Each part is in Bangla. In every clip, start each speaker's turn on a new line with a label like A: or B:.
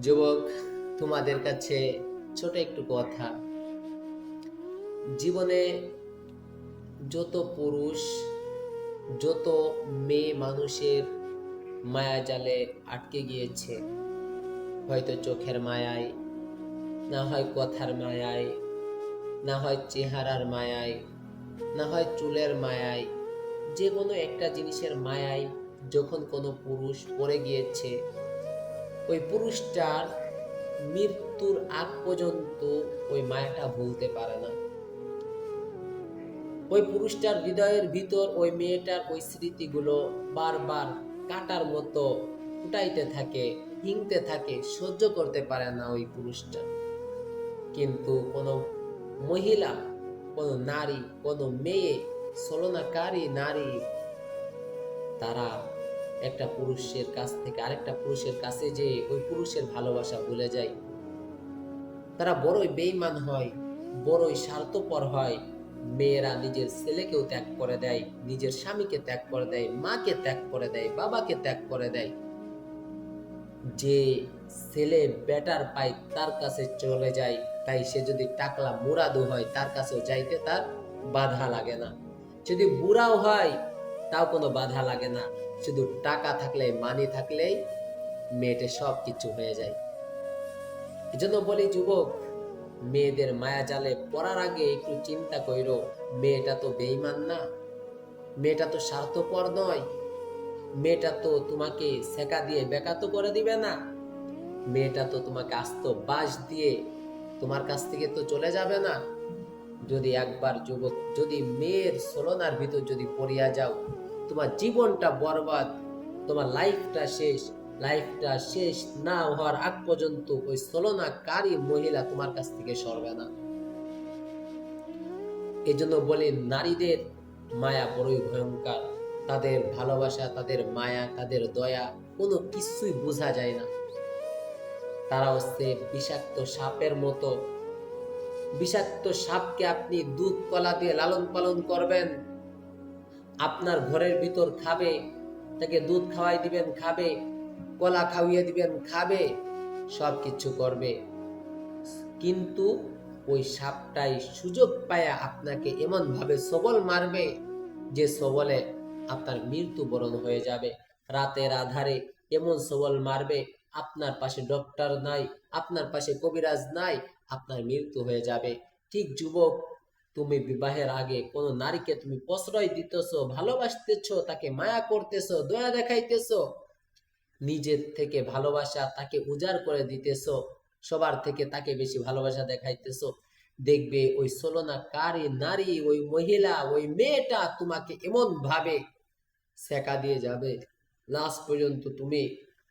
A: যুবক, তোমাদের কাছে ছোট একটু কথা। জীবনে যত পুরুষ, যত মেয়ে মানুষের মায়া জালে আটকে গিয়েছে, হয়তো চোখের মায়ায়, না হয় কথার মায়ায়, না হয় চেহারার মায়ায়, না হয় চুলের মায়ায়, যে কোনো একটা জিনিসের মায়ায় যখন কোনো পুরুষ পড়ে গিয়েছে, ওই পুরুষটার মৃত্যুর আগ পর্যন্ত ওই মায়াটা ভুলতে পারে না। ওই পুরুষটার হৃদয়ের ভিতর ওই মেয়েটার ওই স্মৃতিগুলো বারবার কাটার মতো ফুটাইতে থাকে, হিংতে থাকে, সহ্য করতে পারে না ওই পুরুষটা। কিন্তু কোনো মহিলা, কোনো নারী, কোনো মেয়ে, ছলনাকারী নারী, তারা একটা পুরুষের কাছ থেকে আরেকটা পুরুষের কাছে যে ওই পুরুষের ভালোবাসা ভুলে যায়। তারা বড়ই বেঈমান হয়, বড়ই স্বার্থপর হয়। মেয়েরা নিজের ছেলেকেও ত্যাগ করে দেয়, নিজের স্বামীকে ত্যাগ করে দেয়, মাকে ত্যাগ করে দেয়, বাবাকে ত্যাগ করে দেয়। যে ছেলে বেটার পায় তার কাছে চলে যায়, তাই সে যদি টাকলা মুরাদও হয় তার কাছেও যাইতে তার বাধা লাগে না। যদি বুড়াও হয় তাও কোনো বাধা লাগে না। শুধু টাকা থাকলে, মানি থাকলেই মেয়েটে সব কিছু হয়ে যায়। এজন্য বলি যুবক, মেয়েদের মায়া জালে পড়ার আগে একটু চিন্তা কইরো, মেয়েটা তো বেঈমান না, মেয়েটা তো স্বার্থপর নয়, মেয়েটা তো তোমাকে সেকা দিয়ে বেকাতো করে দিবে না, মেয়েটা তো তোমাকে আস্ত বাস দিয়ে তোমার কাছ থেকে তো চলে যাবে না। যদি একবার যুবক, যদি মেয়ের ছলনার ভিতর যদি পড়িয়া যাও, তোমার জীবনটা বরবাদ, তোমার লাইফটা শেষ। লাইফটা শেষ না হওয়ার আগ পর্যন্ত ওই ছলনাকারী মহিলা তোমার কাছ থেকে সরবে না। এজন্য বলে নারীদের মায়া বড়ই ভয়ঙ্কর। তাদের ভালোবাসা, তাদের মায়া, তাদের দয়া কোনো কিছুই বোঝা যায় না। তারা হচ্ছে বিষাক্ত সাপের মতো। বিষাক্ত সাপকে আপনি দুধ কলা দিয়ে লালন পালন করবেন, আপনার ঘরের ভিতর খাবে, তাকে দুধ খাওয়াই দিবেন খাবে, কলা খাওয়িয়ে দিবেন খাবে, সব কিছু করবে। কিন্তু ওই সাপটাই সুযোগ পায়া আপনাকে এমন ভাবে সবল মারবে যে সবলে আপনার মৃত্যুবরণ হয়ে যাবে। রাতের আধারে এমন সবল মারবে, আপনার পাশে ডক্টর নাই, আপনার পাশে কবিরাজ নাই, আপনার মৃত্যু হয়ে যাবে। ঠিক যুবক, তুমি বিবাহের আগে কোনো নারীকে তুমি প্রশ্রয় দিতেছো, ভালোবাসতেছো, তাকে মায়া করতেছো, দয়া দেখাইতেছো, নিজের থেকে ভালোবাসা তাকে উজাড় করে দিতেছো, সবার থেকে তাকে বেশি ভালোবাসা দেখাইতেছো। দেখবে ওই ছলনাকারী নারী, ওই মহিলা, ওই মেয়েটা তোমাকে এমন ভাবে সেকা দিয়ে যাবে, লাস্ট পর্যন্ত তুমি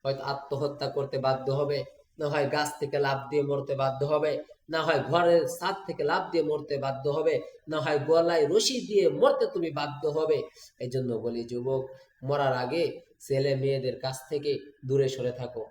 A: হয়তো আত্মহত্যা করতে বাধ্য হবে, না হয় গাছ থেকে লাফ দিয়ে মরতে বাধ্য হবে, না হয় ঘরের ছাদ থেকে লাফ দিয়ে মরতে বাধ্য হবে, না হয় গলায় রশি দিয়ে মরতে তুমি বাধ্য হবে। এই জন্য বলি যুবক, মরার আগে ছেলে মেয়েদের কাছ থেকে দূরে সরে থাকো।